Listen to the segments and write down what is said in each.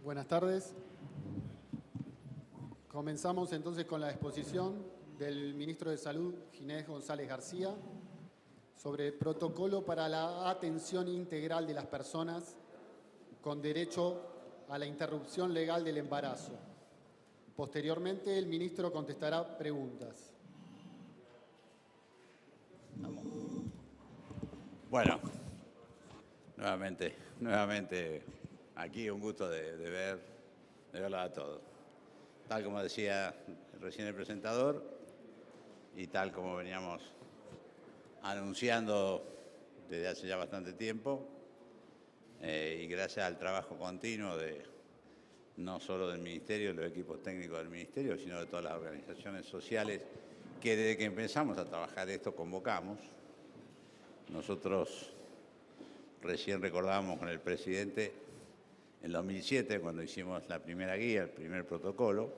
Buenas tardes. Comenzamos entonces con la exposición del Ministro de Salud, Ginés González García, sobre el protocolo para la atención integral de las personas con derecho a la interrupción legal del embarazo. Posteriormente, el ministro contestará preguntas. Bueno, nuevamente aquí un gusto de verlos a todos. Tal como decía recién el presentador y tal como veníamos anunciando desde hace ya bastante tiempo, y gracias al trabajo continuo no solo del Ministerio, de los equipos técnicos del Ministerio, sino de todas las organizaciones sociales que desde que empezamos a trabajar esto convocamos. Nosotros recién recordábamos con el presidente en 2007, cuando hicimos la primera guía, el primer protocolo,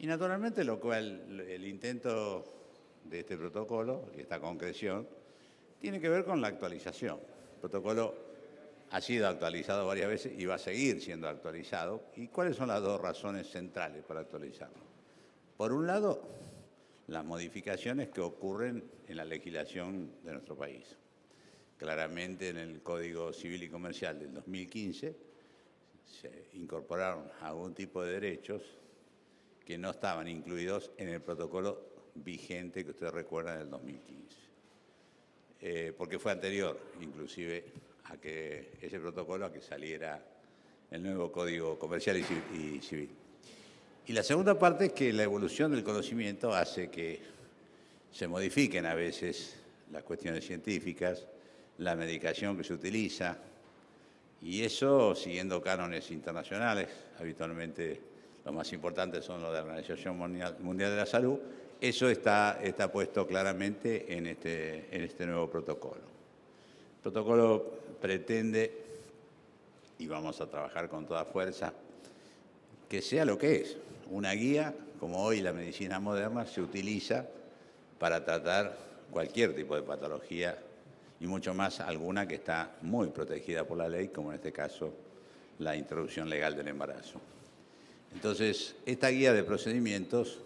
y naturalmente el intento de este protocolo y esta concreción tiene que ver con la actualización. El protocolo ha sido actualizado varias veces y va a seguir siendo actualizado. ¿Y cuáles son las dos razones centrales para actualizarlo? Por un lado, las modificaciones que ocurren en la legislación de nuestro país. Claramente en el Código Civil y Comercial del 2015 se incorporaron algún tipo de derechos que no estaban incluidos en el protocolo vigente que ustedes recuerdan del 2015. Porque fue anterior, inclusive, a que ese protocolo a que saliera el nuevo Código Comercial y Civil. Y la segunda parte es que la evolución del conocimiento hace que se modifiquen a veces las cuestiones científicas, la medicación que se utiliza, y eso siguiendo cánones internacionales, habitualmente los más importantes son los de la Organización Mundial de la Salud. Eso está puesto claramente en este nuevo protocolo. El protocolo pretende, y vamos a trabajar con toda fuerza, que sea lo que es, una guía, como hoy la medicina moderna se utiliza para tratar cualquier tipo de patología y mucho más alguna que está muy protegida por la ley, como en este caso la interrupción legal del embarazo. Entonces, esta guía de procedimientos,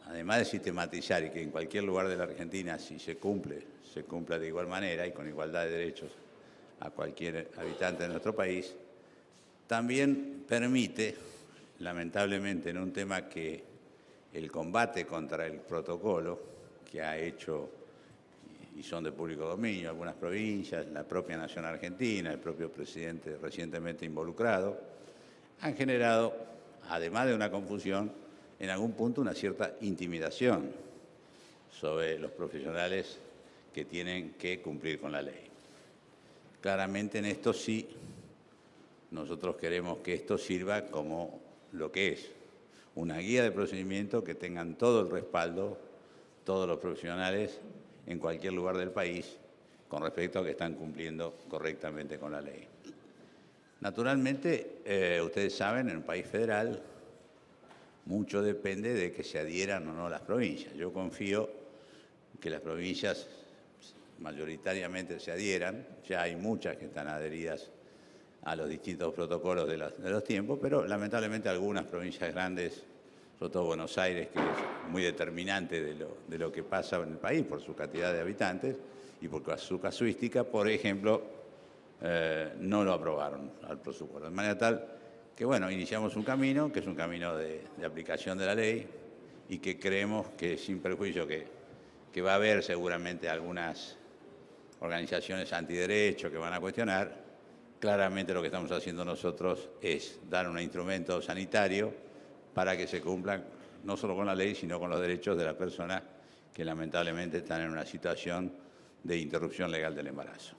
además de sistematizar y que en cualquier lugar de la Argentina, si se cumpla de igual manera y con igualdad de derechos a cualquier habitante de nuestro país, también permite, lamentablemente, en un tema que el combate contra el protocolo que ha hecho y son de público dominio algunas provincias, la propia Nación Argentina, el propio presidente recientemente involucrado, han generado, además de una confusión, en algún punto una cierta intimidación sobre los profesionales que tienen que cumplir con la ley. Claramente en esto sí, nosotros queremos que esto sirva como lo que es, una guía de procedimiento que tengan todo el respaldo, todos los profesionales en cualquier lugar del país con respecto a que están cumpliendo correctamente con la ley. Naturalmente, ustedes saben, en un país federal mucho depende de que se adhieran o no las provincias. Yo confío que las provincias mayoritariamente se adhieran, ya hay muchas que están adheridas a los distintos protocolos de los tiempos, pero lamentablemente algunas provincias grandes, sobre todo Buenos Aires, que es muy determinante de lo que pasa en el país por su cantidad de habitantes y por su casuística, por ejemplo, no lo aprobaron al protocolo. De manera tal que, bueno, iniciamos un camino, que es un camino de aplicación de la ley y que creemos que, sin perjuicio, que va a haber seguramente algunas organizaciones antiderechos que van a cuestionar. Claramente lo que estamos haciendo nosotros es dar un instrumento sanitario para que se cumplan no solo con la ley, sino con los derechos de las personas que lamentablemente están en una situación de interrupción legal del embarazo.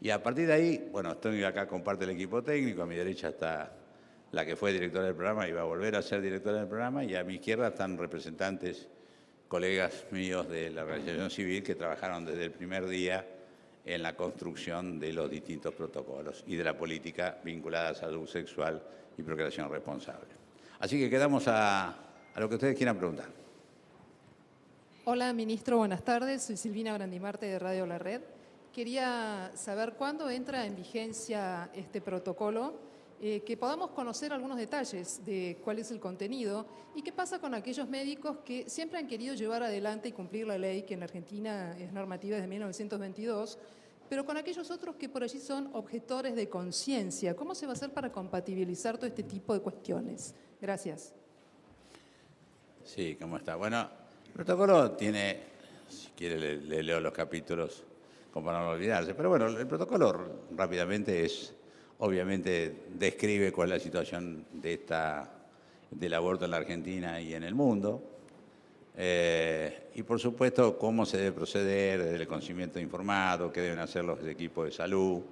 Y a partir de ahí, bueno, estoy acá con parte del equipo técnico, a mi derecha está la que fue directora del programa y va a volver a ser directora del programa, y a mi izquierda están representantes, colegas míos de la organización civil que trabajaron desde el primer día en la construcción de los distintos protocolos y de la política vinculada a salud sexual y procreación responsable. Así que quedamos a lo que ustedes quieran preguntar. Hola, ministro, buenas tardes. Soy Silvina Brandimarte de Radio La Red. Quería saber cuándo entra en vigencia este protocolo que podamos conocer algunos detalles de cuál es el contenido y qué pasa con aquellos médicos que siempre han querido llevar adelante y cumplir la ley, que en Argentina es normativa desde 1922, pero con aquellos otros que por allí son objetores de conciencia. ¿Cómo se va a hacer para compatibilizar todo este tipo de cuestiones? Gracias. Sí, ¿cómo está? Bueno, el protocolo tiene, si quiere le leo los capítulos como para no olvidarse, pero bueno, el protocolo rápidamente obviamente describe cuál es la situación del aborto en la Argentina y en el mundo, y por supuesto cómo se debe proceder desde el consentimiento informado, qué deben hacer los equipos de salud,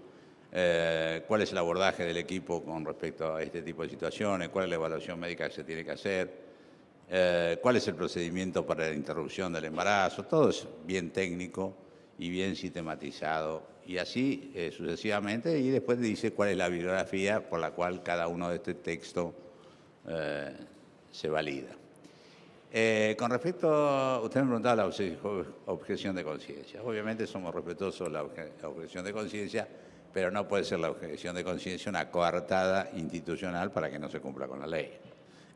cuál es el abordaje del equipo con respecto a este tipo de situaciones, cuál es la evaluación médica que se tiene que hacer, cuál es el procedimiento para la interrupción del embarazo. Todo es bien técnico y bien sistematizado, y así sucesivamente, y después dice cuál es la bibliografía por la cual cada uno de este texto se valida. Con respecto, usted me preguntaba la objeción de conciencia. Obviamente somos respetuosos de la objeción de conciencia, pero no puede ser la objeción de conciencia una coartada institucional para que no se cumpla con la ley.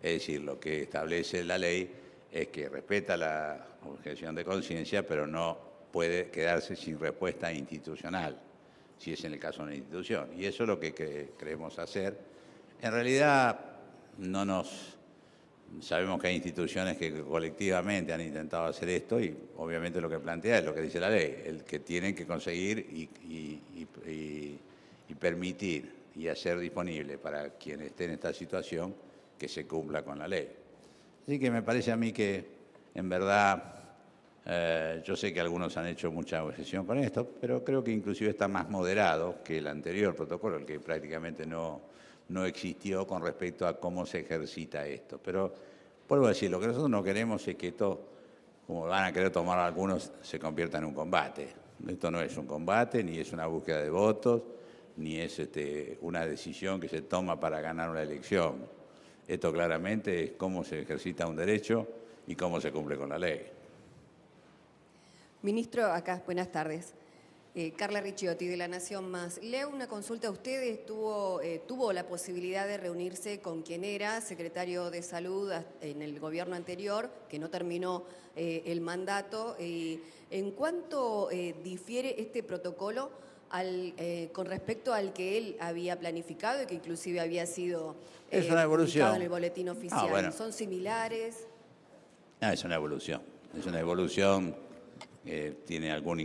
Es decir, lo que establece la ley es que respeta la objeción de conciencia, pero no puede quedarse sin respuesta institucional, si es en el caso de una institución. Y eso es lo que queremos hacer. En realidad, sabemos que hay instituciones que colectivamente han intentado hacer esto, y obviamente lo que plantea es lo que dice la ley, el que tienen que conseguir y permitir y hacer disponible para quien esté en esta situación que se cumpla con la ley. Así que me parece a mí que, en verdad, yo sé que algunos han hecho mucha objeción con esto, pero creo que inclusive está más moderado que el anterior protocolo, el que prácticamente no existió con respecto a cómo se ejercita esto. Pero, vuelvo a decir, lo que nosotros no queremos es que esto, como van a querer tomar algunos, se convierta en un combate. Esto no es un combate, ni es una búsqueda de votos, ni es una decisión que se toma para ganar una elección. Esto claramente es cómo se ejercita un derecho y cómo se cumple con la ley. Ministro, acá, buenas tardes. Carla Ricciotti, de La Nación Más. Le hago una consulta a ustedes. Tuvo la posibilidad de reunirse con quien era secretario de Salud en el gobierno anterior, que no terminó el mandato. ¿En cuánto difiere este protocolo con respecto al que él había planificado y que inclusive había sido publicado en el boletín oficial? Bueno. ¿Son similares? No, es una evolución. Es una evolución que tiene alguna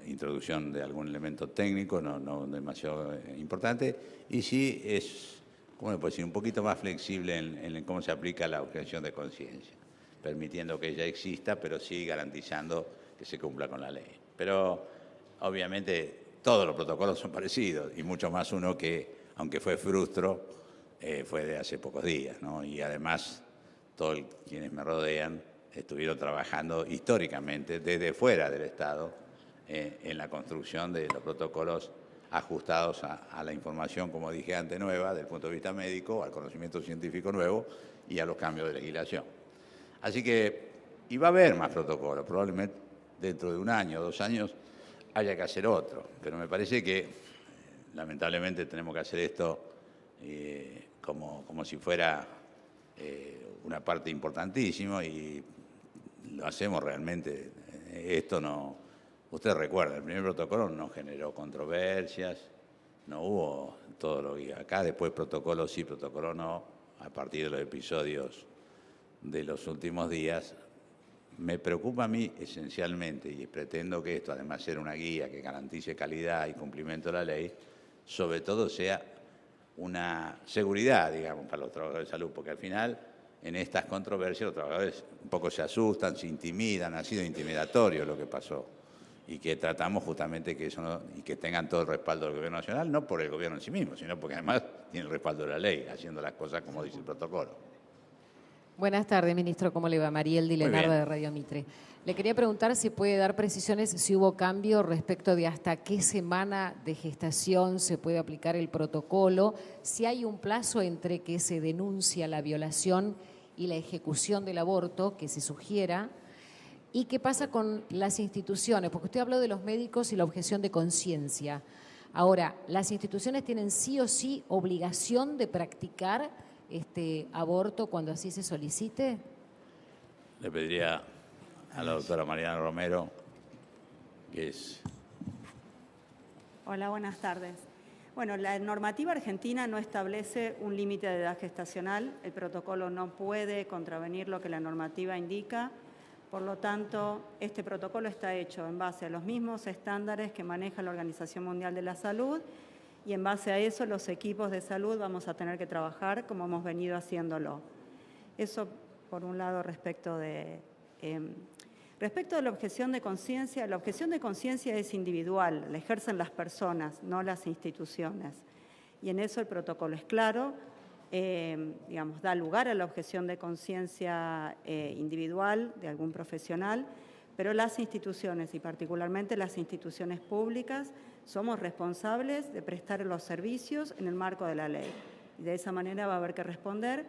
introducción de algún elemento técnico, no demasiado importante, y sí es, ¿cómo le puedo decir?, un poquito más flexible en cómo se aplica la objeción de conciencia, permitiendo que ella exista, pero sí garantizando que se cumpla con la ley. Pero obviamente todos los protocolos son parecidos, y mucho más uno que, aunque fue frustro, fue de hace pocos días, ¿no? Y además todos quienes me rodean estuvieron trabajando históricamente desde fuera del Estado en la construcción de los protocolos ajustados a la información, como dije antes, nueva, desde el punto de vista médico, al conocimiento científico nuevo y a los cambios de legislación. Así que, y va a haber más protocolos, probablemente dentro de 1 año, 2 años, haya que hacer otro, pero me parece que lamentablemente tenemos que hacer esto como si fuera una parte importantísima, y lo hacemos realmente. Esto no, usted recuerda, el primer protocolo no generó controversias, no hubo todo lo que acá, después protocolo sí, protocolo no, a partir de los episodios de los últimos días. Me preocupa a mí esencialmente, y pretendo que esto, además de ser una guía que garantice calidad y cumplimiento de la ley, sobre todo sea una seguridad, digamos, para los trabajadores de salud, porque al final, en estas controversias, los trabajadores un poco se asustan, se intimidan, ha sido intimidatorio lo que pasó, y que tratamos justamente que eso y que tengan todo el respaldo del Gobierno Nacional, no por el Gobierno en sí mismo, sino porque además tiene el respaldo de la ley, haciendo las cosas como dice el protocolo. Buenas tardes, ministro. ¿Cómo le va? Mariel Di Lenardo, de Radio Mitre. Le quería preguntar si puede dar precisiones si hubo cambio respecto de hasta qué semana de gestación se puede aplicar el protocolo, si hay un plazo entre que se denuncia la violación y la ejecución del aborto que se sugiera, y qué pasa con las instituciones, porque usted habló de los médicos y la objeción de conciencia. Ahora, ¿las instituciones tienen sí o sí obligación de practicar aborto cuando así se solicite? Le pediría a la doctora Mariana Romero, que es... Hola, buenas tardes. Bueno, la normativa argentina no establece un límite de edad gestacional. El protocolo no puede contravenir lo que la normativa indica. Por lo tanto, este protocolo está hecho en base a los mismos estándares que maneja la Organización Mundial de la Salud y en base a eso los equipos de salud vamos a tener que trabajar como hemos venido haciéndolo. Eso, por un lado, respecto de la objeción de conciencia es individual, la ejercen las personas, no las instituciones. Y en eso el protocolo es claro, da lugar a la objeción de conciencia individual de algún profesional, pero las instituciones, y particularmente las instituciones públicas, somos responsables de prestar los servicios en el marco de la ley. Y de esa manera va a haber que responder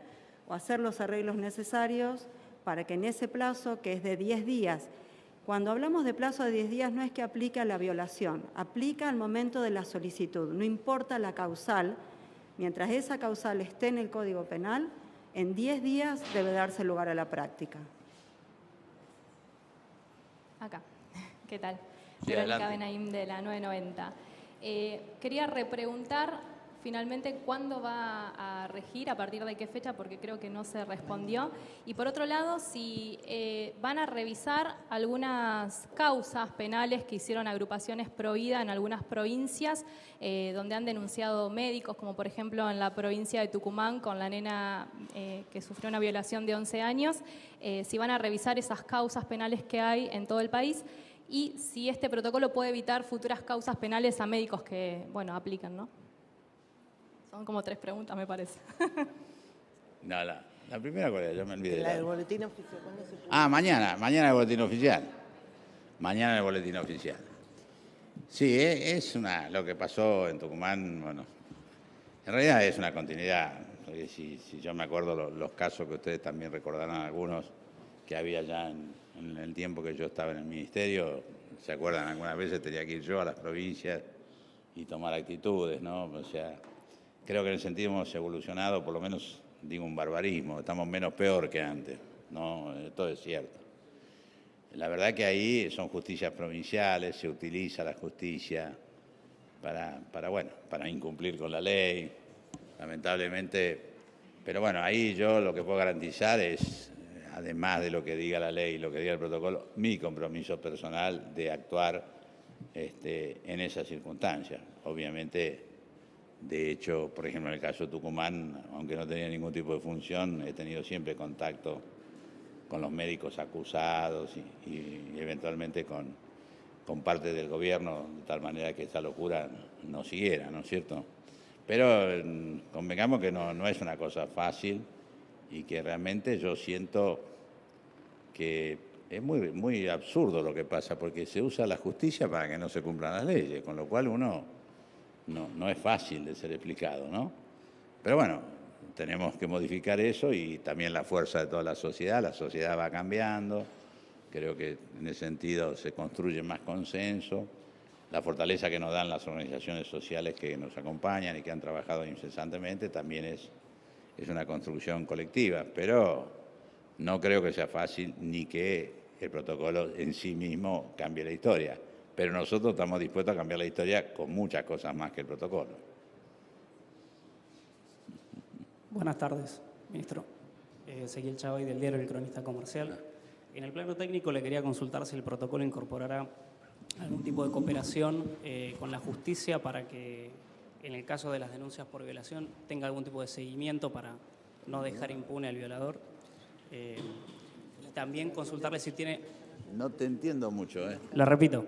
o hacer los arreglos necesarios para que en ese plazo, que es de 10 días, cuando hablamos de plazo de 10 días no es que aplique a la violación, aplica al momento de la solicitud, no importa la causal, mientras esa causal esté en el Código Penal, en 10 días debe darse lugar a la práctica. Acá, ¿qué tal? Sí, Verónica adelante. Benaim de la 990. Quería repreguntar finalmente cuándo va a regir, a partir de qué fecha, porque creo que no se respondió. Y por otro lado, si van a revisar algunas causas penales que hicieron agrupaciones pro vida en algunas provincias, donde han denunciado médicos, como por ejemplo en la provincia de Tucumán con la nena que sufrió una violación de 11 años, si van a revisar esas causas penales que hay en todo el país y si este protocolo puede evitar futuras causas penales a médicos que, bueno, aplican, ¿no? Son como 3 preguntas, me parece. No, la primera cuál era, yo me olvidé. La del boletín oficial, ¿cuándo se publica? Ah, mañana el boletín oficial. Mañana el boletín oficial. Sí, lo que pasó en Tucumán, bueno, en realidad es una continuidad. Porque si yo me acuerdo los casos que ustedes también recordarán algunos que había ya en el tiempo que yo estaba en el ministerio, ¿se acuerdan? Algunas veces tenía que ir yo a las provincias y tomar actitudes, ¿no? O sea, creo que en el sentido hemos evolucionado, por lo menos digo un barbarismo, estamos menos peor que antes, ¿no? Todo es cierto. La verdad que ahí son justicias provinciales, se utiliza la justicia para incumplir con la ley, lamentablemente. Pero bueno, ahí yo lo que puedo garantizar es, además de lo que diga la ley y lo que diga el protocolo, mi compromiso personal de actuar en esas circunstancias. Obviamente, de hecho, por ejemplo, en el caso de Tucumán, aunque no tenía ningún tipo de función, he tenido siempre contacto con los médicos acusados y eventualmente con parte del gobierno, de tal manera que esta locura no siguiera, ¿no es cierto? Pero convengamos que no es una cosa fácil y que realmente yo siento que es muy, muy absurdo lo que pasa, porque se usa la justicia para que no se cumplan las leyes, con lo cual uno no es fácil de ser explicado, ¿no? Pero bueno, tenemos que modificar eso y también la fuerza de toda la sociedad va cambiando, creo que en ese sentido se construye más consenso, la fortaleza que nos dan las organizaciones sociales que nos acompañan y que han trabajado incesantemente también es una construcción colectiva, pero no creo que sea fácil ni que el protocolo en sí mismo cambie la historia. Pero nosotros estamos dispuestos a cambiar la historia con muchas cosas más que el protocolo. Buenas tardes, ministro. Ezequiel Chavay, del diario El Cronista Comercial. En el plano técnico le quería consultar si el protocolo incorporará algún tipo de cooperación con la justicia para que, en el caso de las denuncias por violación, tenga algún tipo de seguimiento para no dejar impune al violador. Y también consultarle si tiene... No te entiendo mucho, ¿eh? La repito.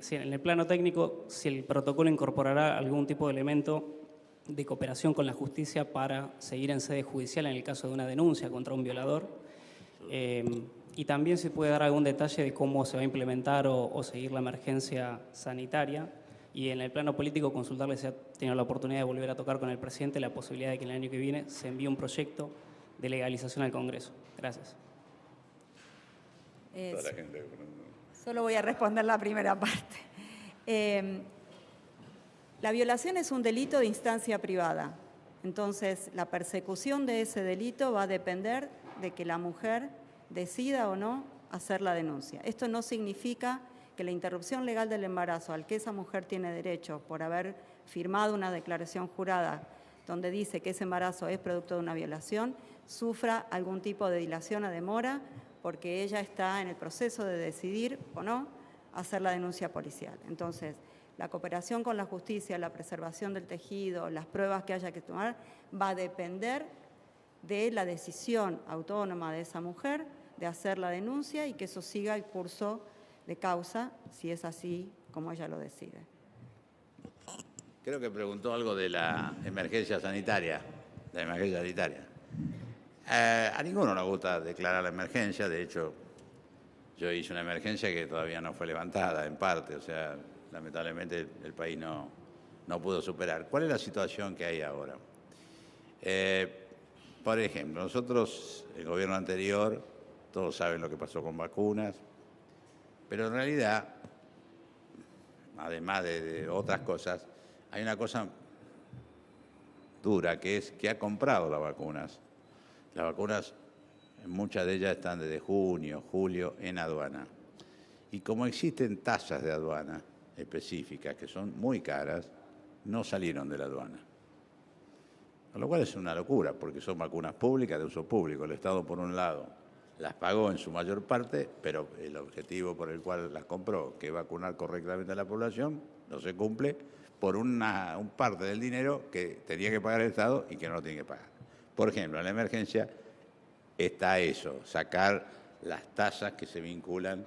Si en el plano técnico, si el protocolo incorporará algún tipo de elemento de cooperación con la justicia para seguir en sede judicial en el caso de una denuncia contra un violador, y también si puede dar algún detalle de cómo se va a implementar o seguir la emergencia sanitaria, y en el plano político consultarle si ha tenido la oportunidad de volver a tocar con el presidente la posibilidad de que en el año que viene se envíe un proyecto de legalización al Congreso. Gracias. Toda la gente... Solo voy a responder la primera parte. La violación es un delito de instancia privada. Entonces, la persecución de ese delito va a depender de que la mujer decida o no hacer la denuncia. Esto no significa que la interrupción legal del embarazo al que esa mujer tiene derecho por haber firmado una declaración jurada donde dice que ese embarazo es producto de una violación, sufra algún tipo de dilación o demora porque ella está en el proceso de decidir o no hacer la denuncia policial. Entonces, la cooperación con la justicia, la preservación del tejido, las pruebas que haya que tomar, va a depender de la decisión autónoma de esa mujer de hacer la denuncia y que eso siga el curso de causa, si es así como ella lo decide. Creo que preguntó algo de la emergencia sanitaria. A ninguno nos gusta declarar la emergencia, de hecho, yo hice una emergencia que todavía no fue levantada, en parte, o sea, lamentablemente el país no pudo superar. ¿Cuál es la situación que hay ahora? Por ejemplo, nosotros, el gobierno anterior, todos saben lo que pasó con vacunas, pero en realidad, además de otras cosas, hay una cosa dura, que es que ha comprado las vacunas. Las vacunas, muchas de ellas están desde junio, julio en aduana. Y como existen tasas de aduana específicas que son muy caras, no salieron de la aduana. Con lo cual es una locura, porque son vacunas públicas de uso público. El Estado, por un lado, las pagó en su mayor parte, pero el objetivo por el cual las compró, que es vacunar correctamente a la población, no se cumple por un parte del dinero que tenía que pagar el Estado y que no lo tiene que pagar. Por ejemplo, en la emergencia está eso, sacar las tasas que se vinculan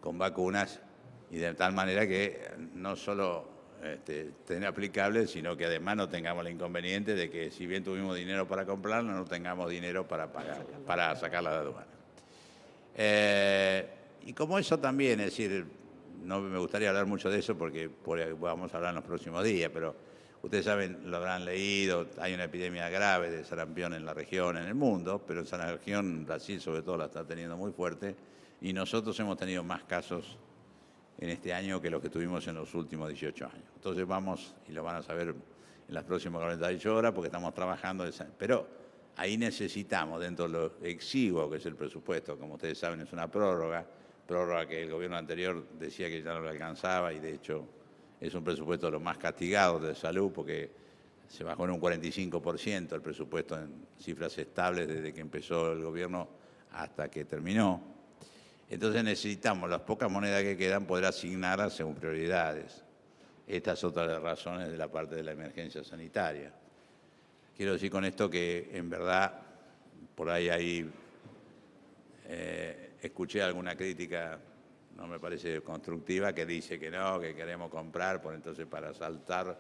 con vacunas y de tal manera que no solo estén aplicables, sino que además no tengamos el inconveniente de que si bien tuvimos dinero para comprarla, no tengamos dinero para pagar, para sacarla de aduana. Y como eso también, es decir, no me gustaría hablar mucho de eso porque vamos a hablar en los próximos días, pero ustedes saben, lo habrán leído, hay una epidemia grave de sarampión en la región, en el mundo, pero en esa región, Brasil sobre todo, la está teniendo muy fuerte, y nosotros hemos tenido más casos en este año que los que tuvimos en los últimos 18 años. Entonces vamos, y lo van a saber en las próximas 48 horas, porque estamos trabajando, pero ahí necesitamos, dentro de lo exiguo que es el presupuesto, como ustedes saben, es una prórroga que el gobierno anterior decía que ya no le alcanzaba, y de hecho es un presupuesto de los más castigados de salud, porque se bajó en un 45% el presupuesto en cifras estables desde que empezó el gobierno hasta que terminó. Entonces necesitamos las pocas monedas que quedan poder asignarlas según prioridades. Esta es otra de las razones de la parte de la emergencia sanitaria. Quiero decir con esto que en verdad por ahí escuché alguna crítica, no me parece constructiva, que dice que no, que queremos comprar, por entonces para saltar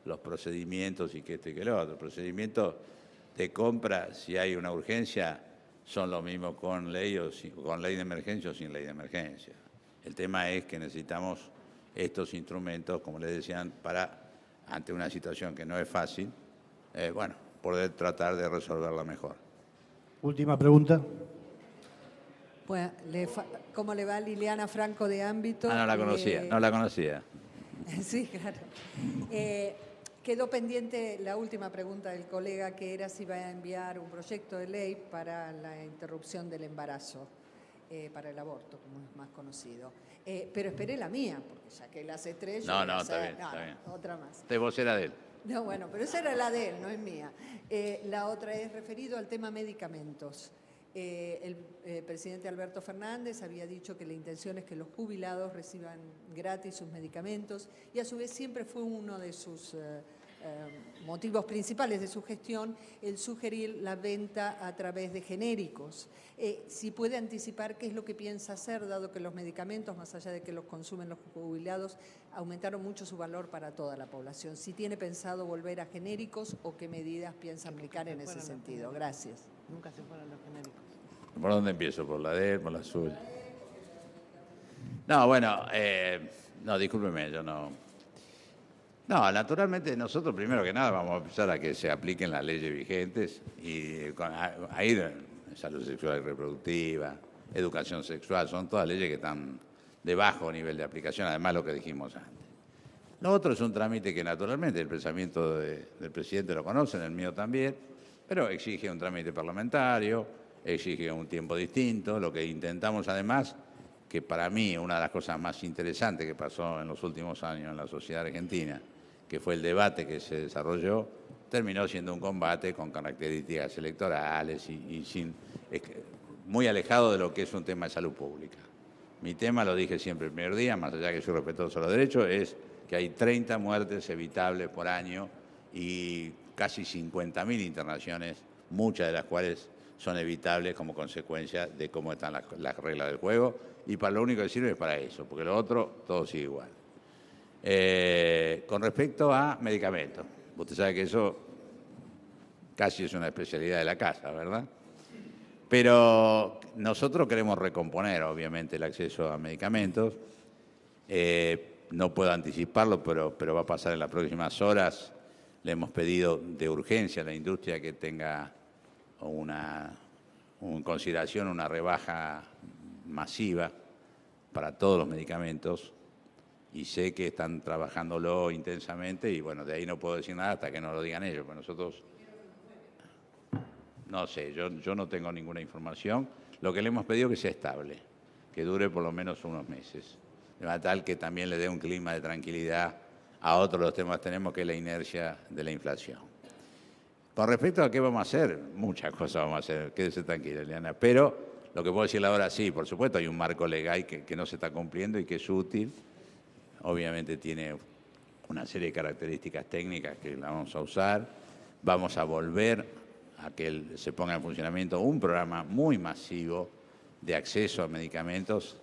los procedimientos y que esto y que lo otro. Procedimientos de compra, si hay una urgencia, son lo mismo con ley de emergencia o sin ley de emergencia. El tema es que necesitamos estos instrumentos, como les decían, para, ante una situación que no es fácil, poder tratar de resolverla mejor. Última pregunta. Bueno, ¿cómo le va Liliana Franco de Ámbito? No la conocía. Sí, claro. Quedó pendiente la última pregunta del colega, que era si va a enviar un proyecto de ley para la interrupción del embarazo, para el aborto, como es más conocido. Pero esperé la mía, porque ya que las estrellas... No, está bien. Otra más. De vos era de él. No, bueno, pero esa era la de él, no es mía. La otra es referido al tema medicamentos. El presidente Alberto Fernández había dicho que la intención es que los jubilados reciban gratis sus medicamentos y a su vez siempre fue uno de sus motivos principales de su gestión el sugerir la venta a través de genéricos. Si puede anticipar qué es lo que piensa hacer, dado que los medicamentos, más allá de que los consumen los jubilados, aumentaron mucho su valor para toda la población. Si tiene pensado volver a genéricos o qué medidas piensa aplicar en ese sentido. Gracias. Nunca se fueron los genéricos. ¿Por dónde empiezo? ¿Por la de él? ¿Por la suya? No, bueno, discúlpeme, yo no. No, naturalmente nosotros primero que nada vamos a empezar a que se apliquen las leyes vigentes y ahí salud sexual y reproductiva, educación sexual, son todas leyes que están de bajo nivel de aplicación, además lo que dijimos antes. Lo otro es un trámite que naturalmente el pensamiento del presidente lo conocen, el mío también, pero exige un trámite parlamentario, exige un tiempo distinto. Lo que intentamos además, que para mí una de las cosas más interesantes que pasó en los últimos años en la sociedad argentina, que fue el debate que se desarrolló, terminó siendo un combate con características electorales muy alejado de lo que es un tema de salud pública. Mi tema, lo dije siempre el primer día, más allá que soy respetuoso de los derechos, es que hay 30 muertes evitables por año y casi 50.000 internaciones, muchas de las cuales son evitables como consecuencia de cómo están las reglas del juego, y para lo único que sirve es para eso, porque lo otro todo sigue igual. Con respecto a medicamentos, usted sabe que eso casi es una especialidad de la casa, ¿verdad? Pero nosotros queremos recomponer, obviamente, el acceso a medicamentos. No puedo anticiparlo, pero va a pasar en las próximas horas. Le hemos pedido de urgencia a la industria que tenga en consideración una rebaja masiva para todos los medicamentos, y sé que están trabajándolo intensamente, y bueno, de ahí no puedo decir nada hasta que no lo digan ellos, pero nosotros... No sé, yo no tengo ninguna información. Lo que le hemos pedido es que sea estable, que dure por lo menos unos meses, de manera tal que también le dé un clima de tranquilidad a otros de los temas que tenemos, que es la inercia de la inflación. Con respecto a qué vamos a hacer, muchas cosas vamos a hacer, quédese tranquila, Eliana, pero lo que puedo decirle ahora sí, por supuesto, hay un marco legal que no se está cumpliendo y que es útil. Obviamente tiene una serie de características técnicas que la vamos a usar. Vamos a volver a que se ponga en funcionamiento un programa muy masivo de acceso a medicamentos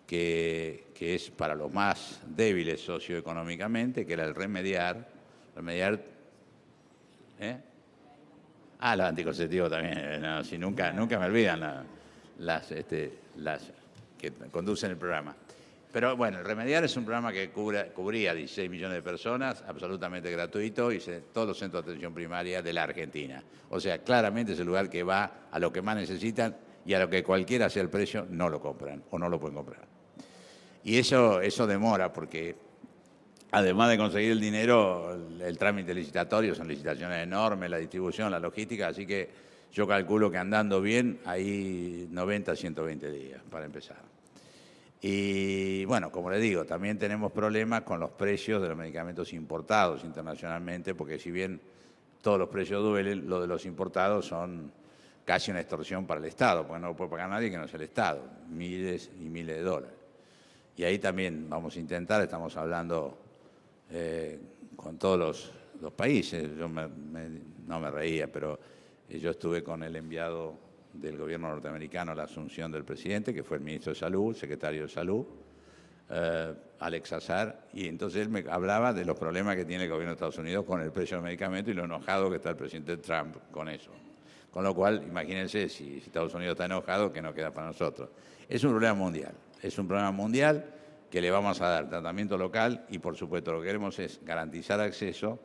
que es para los más débiles socioeconómicamente, que era el remediar. Los anticonceptivos también, no, si nunca me olvidan las que conducen el programa. Pero bueno, el Remediar es un programa que cubría 16 millones de personas, absolutamente gratuito, y todos los centros de atención primaria de la Argentina. O sea, claramente es el lugar que va a lo que más necesitan y a lo que cualquiera sea el precio no lo compran o no lo pueden comprar. Y eso demora porque, además de conseguir el dinero, el trámite licitatorio son licitaciones enormes, la distribución, la logística, así que yo calculo que andando bien hay 90 a 120 días para empezar. Y bueno, como le digo, también tenemos problemas con los precios de los medicamentos importados internacionalmente, porque si bien todos los precios duelen, lo de los importados son casi una extorsión para el Estado, porque no lo puede pagar nadie que no sea el Estado, miles y miles de dólares. Y ahí también vamos a intentar, estamos hablando con todos los países. Yo no me reía, pero yo estuve con el enviado del gobierno norteamericano a la asunción del presidente, que fue el ministro de Salud, el secretario de Salud, Alex Azar, y entonces él me hablaba de los problemas que tiene el gobierno de Estados Unidos con el precio del medicamento y lo enojado que está el presidente Trump con eso. Con lo cual, imagínense, si Estados Unidos está enojado, ¿qué nos queda para nosotros? Es un problema mundial que le vamos a dar tratamiento local y, por supuesto, lo que queremos es garantizar acceso,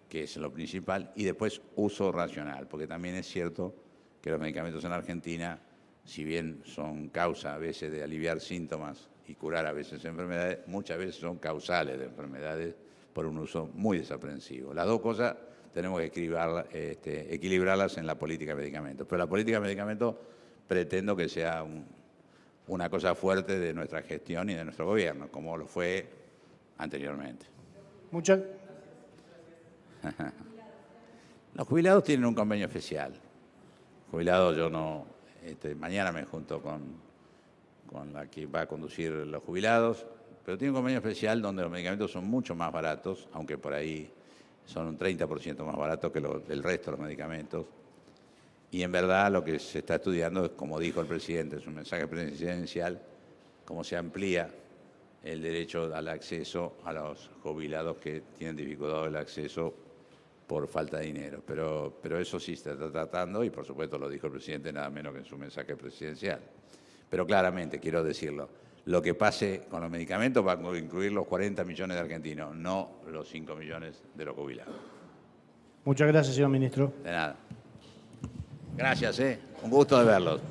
que es lo principal, y después uso racional, porque también es cierto que los medicamentos en Argentina, si bien son causa a veces de aliviar síntomas y curar a veces enfermedades, muchas veces son causales de enfermedades por un uso muy desaprensivo. Las dos cosas tenemos que equilibrarlas en la política de medicamentos. Pero la política de medicamentos pretendo que sea una cosa fuerte de nuestra gestión y de nuestro gobierno, como lo fue anteriormente. Muchas. Los jubilados tienen un convenio especial. Jubilados, yo no... mañana me junto con la que va a conducir los jubilados, pero tiene un convenio especial donde los medicamentos son mucho más baratos, aunque por ahí son un 30% más baratos que el resto de los medicamentos. Y en verdad lo que se está estudiando es, como dijo el presidente en su mensaje presidencial, cómo se amplía el derecho al acceso a los jubilados que tienen dificultad del acceso por falta de dinero. Pero eso sí se está tratando y, por supuesto, lo dijo el presidente nada menos que en su mensaje presidencial. Pero claramente, quiero decirlo, lo que pase con los medicamentos va a incluir los 40 millones de argentinos, no los 5 millones de los jubilados. Muchas gracias, señor ministro. De nada. Gracias, un gusto de verlos.